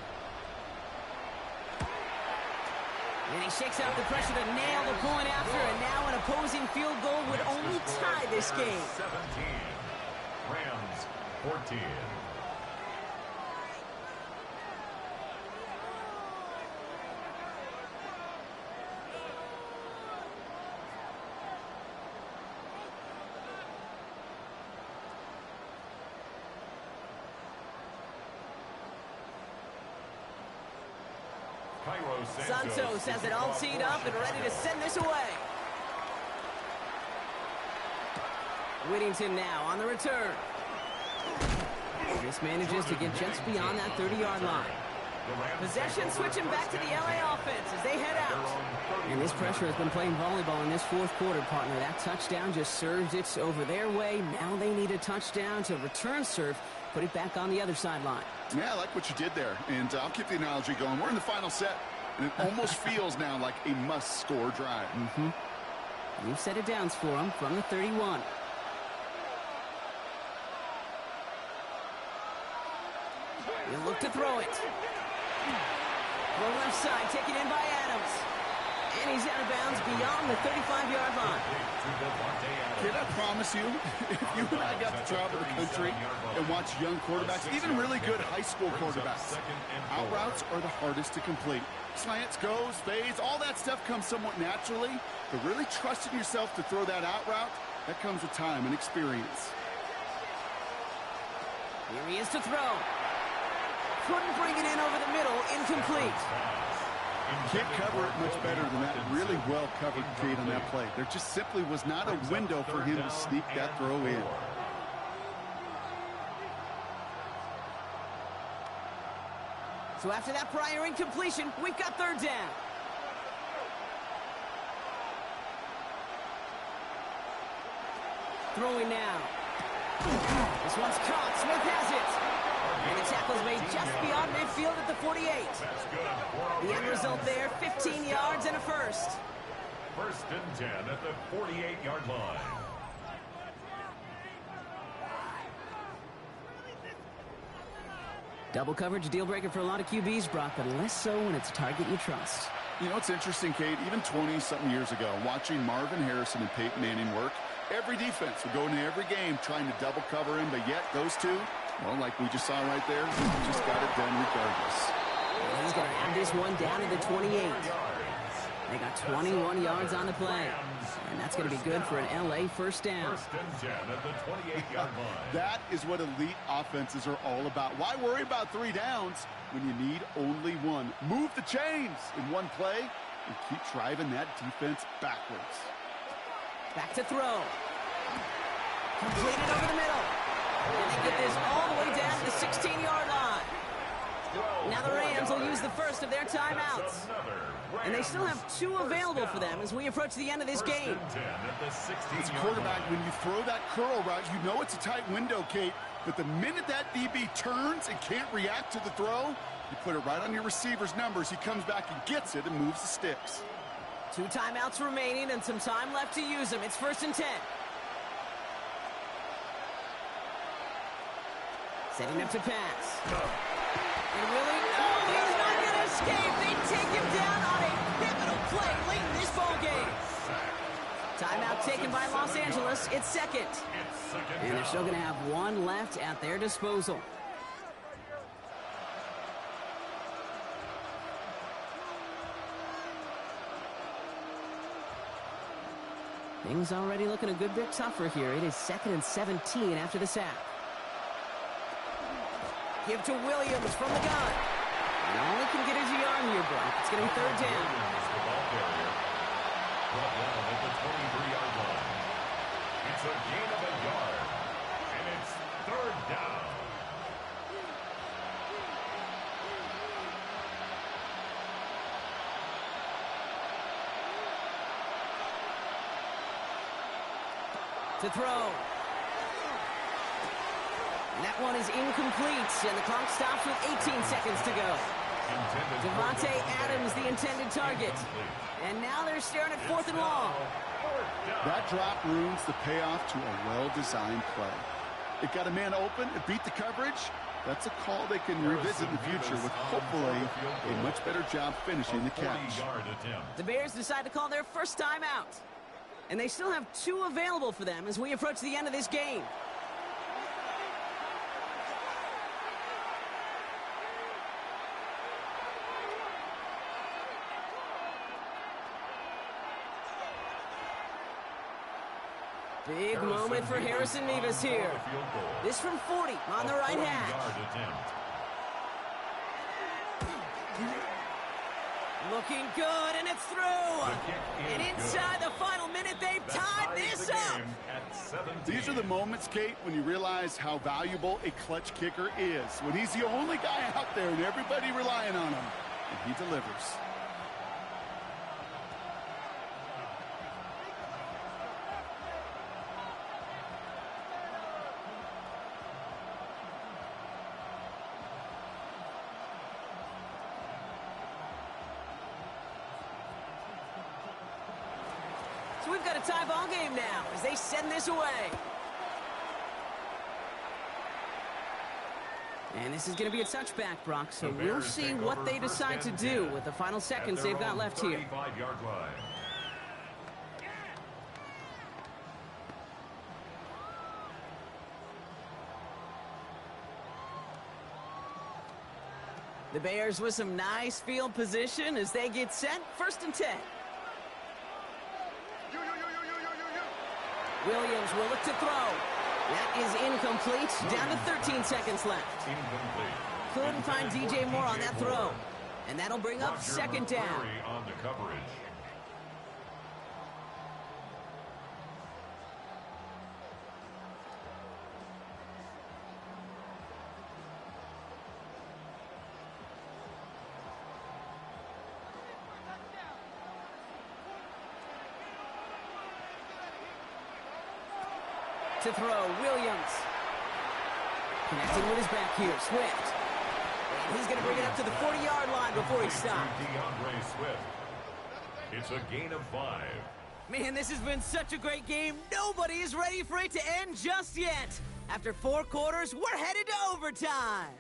Speaker 1: And he shakes out the pressure to nail the point after, and now an opposing field goal would only tie this game.
Speaker 2: 17. Rams 14.
Speaker 1: Santos has it all teed up and ready to send this away. Whittington now on the return. This manages to get just beyond that 30-yard line. Possession switching back to the LA offense as they head out. And this pressure has been playing volleyball in this 4th quarter, partner. That touchdown just served it over their way. Now they need a touchdown to return serve, put it back on the other sideline.
Speaker 3: Yeah, I like what you did there. And I'll keep the analogy going. We're in the final set, and it almost feels now like a must-score drive.
Speaker 1: You've set it down for them from the 31. You look to throw it. From left side, taken in by Adams. And he's out of bounds beyond the 35-yard line.
Speaker 3: Kid, I promise you, if you and I got to travel the country and watch young quarterbacks, even really good high school quarterbacks, out routes are the hardest to complete. Slants, goes, fades, all that stuff comes somewhat naturally, but really trusting yourself to throw that out route, that comes with time and experience.
Speaker 1: Here he is to throw. Couldn't bring it in over the middle, incomplete.
Speaker 3: Can't cover it much better than that. Really well covered, Kate, on that play. There just simply was not a window for him to sneak that throw in.
Speaker 1: So after that prior incompletion, we've got 3rd down. Throwing now. This one's caught. Smith has it. And the tackle's made just beyond midfield at the 48. The end result there, 15 yards and a first.
Speaker 2: 1st and 10 at the 48-yard line.
Speaker 1: Double coverage, deal breaker for a lot of QBs, Brock, but less so when it's a target you trust.
Speaker 3: You know, it's interesting, Kate, even 20-something years ago, watching Marvin Harrison and Peyton Manning work, every defense would go into every game trying to double cover him, but yet those two, well, like we just saw right there, just got it done regardless.
Speaker 1: And he's going to have this one down to the 28. They got 21 yards on the play. And that's going to be good for an LA first down.
Speaker 2: First and 10 at the 28-yard line.
Speaker 3: That is what elite offenses are all about. Why worry about 3 downs when you need only 1? Move the chains in one play and keep driving that defense backwards.
Speaker 1: Back to throw. Completed over the middle. And they get this all the way down to the 16-yard line. Now the Rams will use the first of their timeouts. And they still have 2 available for them as we approach the end of this game.
Speaker 3: As a quarterback, when you throw that curl route, you know it's a tight window, Kate. But the minute that DB turns and can't react to the throw, you put it right on your receiver's numbers. He comes back and gets it and moves the sticks.
Speaker 1: 2 timeouts remaining and some time left to use them. It's first and 10. Setting up to pass. And Willie, no, he's not going to escape. They take him down on a pivotal play late in this ball game. Timeout taken by Los Angeles. It's second. And they're still going to have 1 left at their disposal. Things already looking a good bit tougher here. It is 2nd and 17 after the sack. Give to Williams from the gun. And all he can get is a yard here, Brock. It's going to be 3rd down.
Speaker 2: Brought down at the 23-yard line. It's a gain of a yard. And it's 3rd down.
Speaker 1: To throw. And that one is incomplete, and the clock stops with 18 seconds to go. Devontae Adams, the intended target. And now they're staring at 4th and long.
Speaker 3: That drop ruins the payoff to a well-designed play. It got a man open, it beat the coverage. That's a call they can revisit in the future with hopefully a much better job finishing the catch.
Speaker 1: The Bears decide to call their first timeout. And they still have 2 available for them as we approach the end of this game. Big moment for Harrison Mevis here. This from 40 on the right hash. Looking good, and it's through. And inside the final minute, they've tied this up.
Speaker 3: These are the moments, Kate, when you realize how valuable a clutch kicker is. When he's the only guy out there and everybody relying on him, and he delivers.
Speaker 1: So we've got a tie ball game now as they send this away. And this is going to be a touchback, Brock, so we'll see what they decide to do with the final seconds they've got left here.
Speaker 2: 35-yard line.
Speaker 1: The Bears with some nice field position as they get set. 1st and 10. Williams will look to throw. That is incomplete. Down to 13 seconds left.
Speaker 2: Incomplete.
Speaker 1: Couldn't find DJ Moore on that throw. And that'll bring up 2nd down.
Speaker 2: On the coverage.
Speaker 1: To throw, Williams. Connecting with his back here, Swift. And he's going to bring it up to the 40-yard line before he stops.
Speaker 2: DeAndre Swift. It's a gain of 5.
Speaker 1: Man, this has been such a great game. Nobody is ready for it to end just yet. After 4 quarters, we're headed to overtime.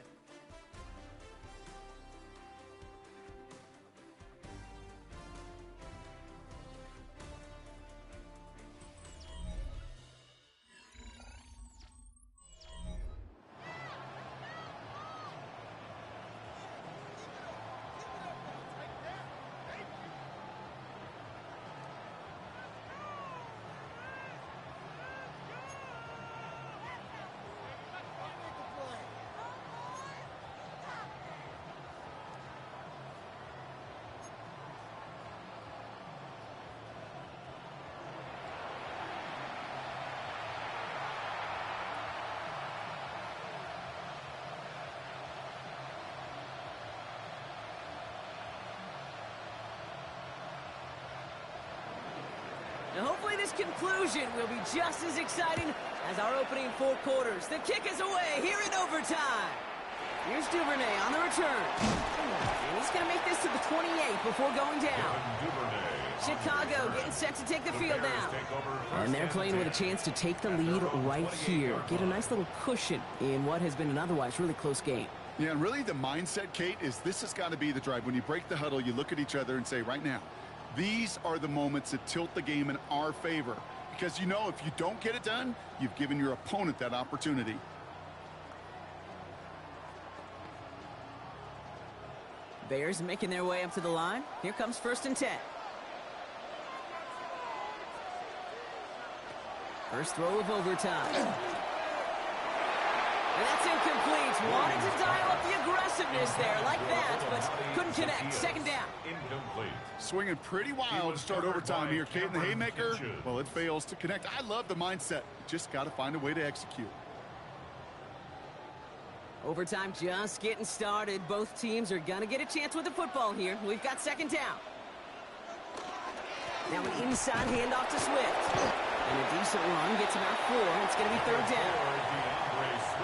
Speaker 1: Now, hopefully this conclusion will be just as exciting as our opening 4 quarters. The kick is away here in overtime. Here's Duvernay on the return. And he's going to make this to the 28 before going down. Chicago getting set to take the field now. And they're playing with a chance to take the lead right here. Get a nice little cushion in what has been an otherwise really close game.
Speaker 3: Yeah, and really the mindset, Kate, is this has got to be the drive. When you break the huddle, you look at each other and say, right now, these are the moments that tilt the game in our favor. Because you know if you don't get it done, you've given your opponent that opportunity.
Speaker 1: Bears making their way up to the line. Here comes 1st and 10. First throw of overtime. And that's incomplete. Wanted to dial up the aggressiveness there like that, but couldn't connect. 2nd down.
Speaker 2: Incomplete.
Speaker 3: Swinging pretty wild to start overtime here. Kate, and the haymaker, well, it fails to connect. I love the mindset. Just got to find a way to execute.
Speaker 1: Overtime just getting started. Both teams are going to get a chance with the football here. We've got 2nd down. Now an inside handoff to Swift. And a decent run gets about 4. It's going to be 3rd down.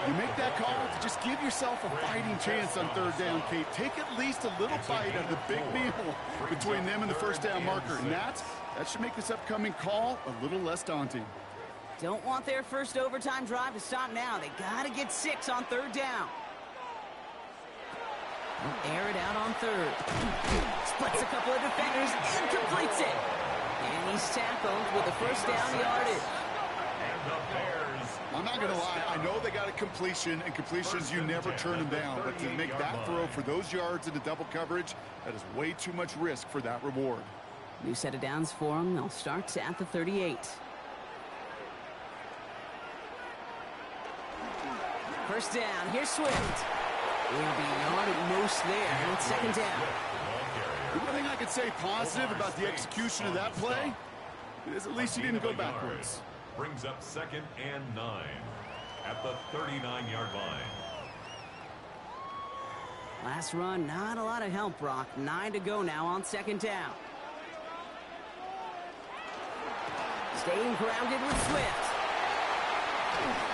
Speaker 3: You make that call to just give yourself a fighting chance on 3rd down, Kate. Take at least a little bite of the big meal between them and the 1st down marker. And that should make this upcoming call a little less daunting.
Speaker 1: Don't want their first overtime drive to stop now. They got to get 6 on 3rd down. They'll air it out on 3rd. Splits a couple of defenders and completes it. And he's tackled with the 1st down yardage.
Speaker 2: And the Bears.
Speaker 3: I'm not going to lie. I know they got a completion, and completions, you never turn them down. But to make that throw for those yards into double coverage, that is way too much risk for that reward.
Speaker 1: New set of downs for them. They'll start at the 38. First down. Here's Swift. He'll be yarded most there. And it's 2nd down.
Speaker 3: The one thing I could say positive about the execution of that play is at least he didn't go backwards.
Speaker 2: Brings up 2nd and 9 at the 39-yard line.
Speaker 1: Last run, not a lot of help, Brock. 9 to go now on 2nd down. Staying grounded with Swift.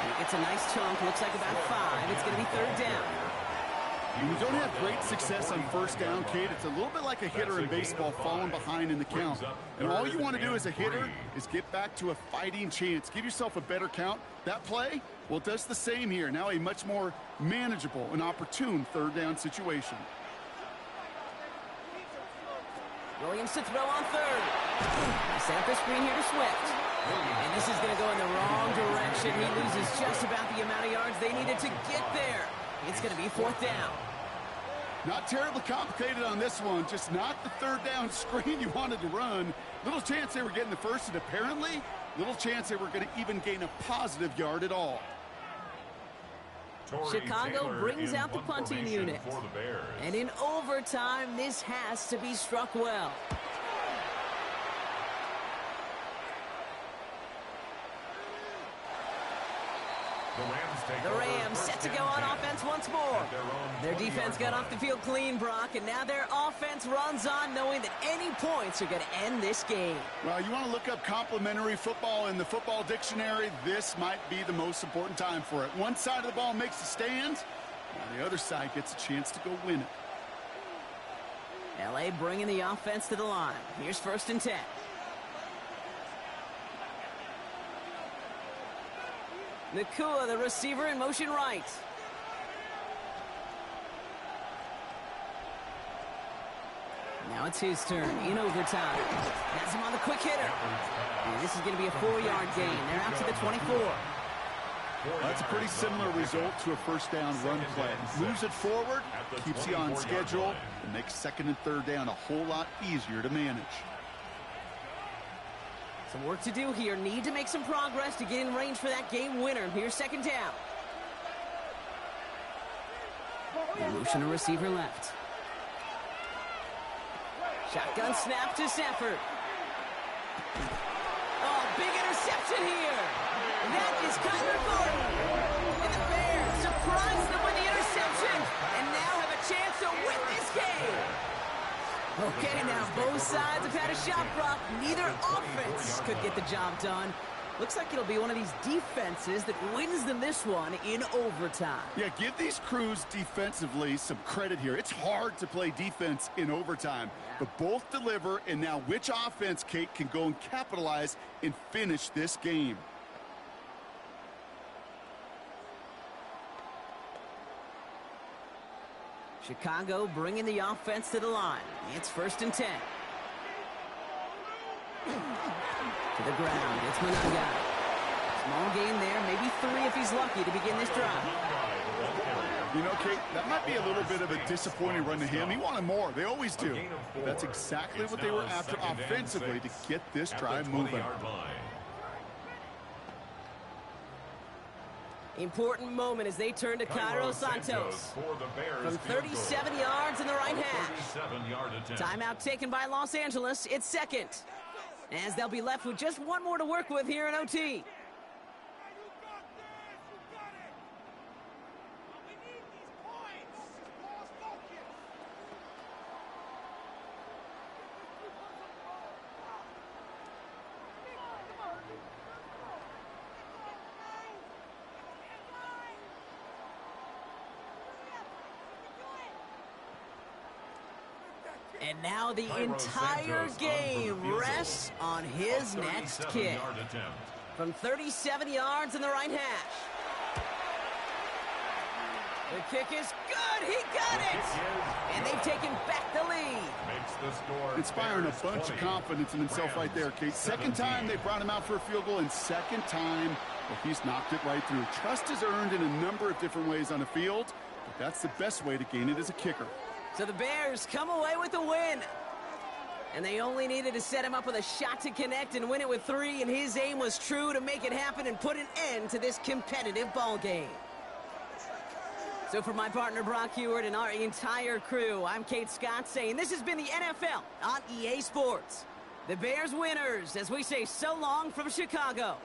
Speaker 1: He gets a nice chunk. Looks like about 5. It's going to be 3rd down.
Speaker 3: When you don't have great success on 1st down, Kate, it's a little bit like a hitter in baseball falling behind in the count. And all you want to do as a hitter is get back to a fighting chance. Give yourself a better count. That play, well, it does the same here. Now a much more manageable and opportune 3rd down situation.
Speaker 1: Williams to throw on 3rd. Set up the screen here to Swift. And this is going to go in the wrong direction. He loses just about the amount of yards they needed to get there. It's going to be 4th down.
Speaker 3: Not terribly complicated on this one. Just not the 3rd down screen you wanted to run. Little chance they were getting the first, and apparently little chance they were going to even gain a positive yard at all.
Speaker 1: Chicago brings out the punting unit. And in overtime, this has to be struck well. The Rams set to go on offense once more. Their defense got off the field clean, Brock, and now their offense runs on knowing that any points are going to end this game.
Speaker 3: Well, you want to look up complimentary football in the football dictionary, this might be the most important time for it. One side of the ball makes a stand, while the other side gets a chance to go win it.
Speaker 1: L.A. bringing the offense to the line. Here's 1st and 10. Nakua, the receiver, in motion right. Now it's his turn in overtime. Has him on the quick hitter. And this is going to be a 4-yard gain. They're out to the 24.
Speaker 3: That's a pretty similar result to a 1st down run play. Moves it forward, keeps you on schedule, and makes 2nd and 3rd down a whole lot easier to manage.
Speaker 1: Some work to do here. Need to make some progress to get in range for that game winner. Here's 2nd down. Motion a receiver left. Shotgun snap to Stafford. Oh, big interception here. That is Kyler Gordon. And the Bears surprise them with the interception and now have a chance to win this game. Okay, now both sides have had a shot, Brock. Neither offense could get the job done. Looks like it'll be one of these defenses that wins them this one in overtime.
Speaker 3: Yeah, give these crews defensively some credit here. It's hard to play defense in overtime, but both deliver, and now which offense, Kate, can go and capitalize and finish this game?
Speaker 1: Chicago bringing the offense to the line. It's 1st and 10. To the ground, it's Managa. Small gain there, maybe 3 if he's lucky to begin this drive.
Speaker 3: You know, Kate, that might be a little bit of a disappointing run to him. He wanted more. They always do. That's exactly what they were after offensively to get this drive moving.
Speaker 1: Important moment as they turn to Cairo Santos. From 37 yards in the right hash. Timeout taken by Los Angeles. It's 2nd. As they'll be left with just one more to work with here in OT. And now the entire game rests on his next kick. From 37 yards in the right hash. The kick is good. He got it. And they've taken back the lead.
Speaker 3: Inspiring a bunch of confidence in himself right there, Kate. Second time they brought him out for a field goal, and second time he's knocked it right through. Trust is earned in a number of different ways on the field, but that's the best way to gain it as a kicker.
Speaker 1: So the Bears come away with the win. And they only needed to set him up with a shot to connect and win it with 3, and his aim was true to make it happen and put an end to this competitive ball game. So for my partner Brock Heward and our entire crew, I'm Kate Scott saying this has been the NFL on EA Sports. The Bears winners as we say so long from Chicago.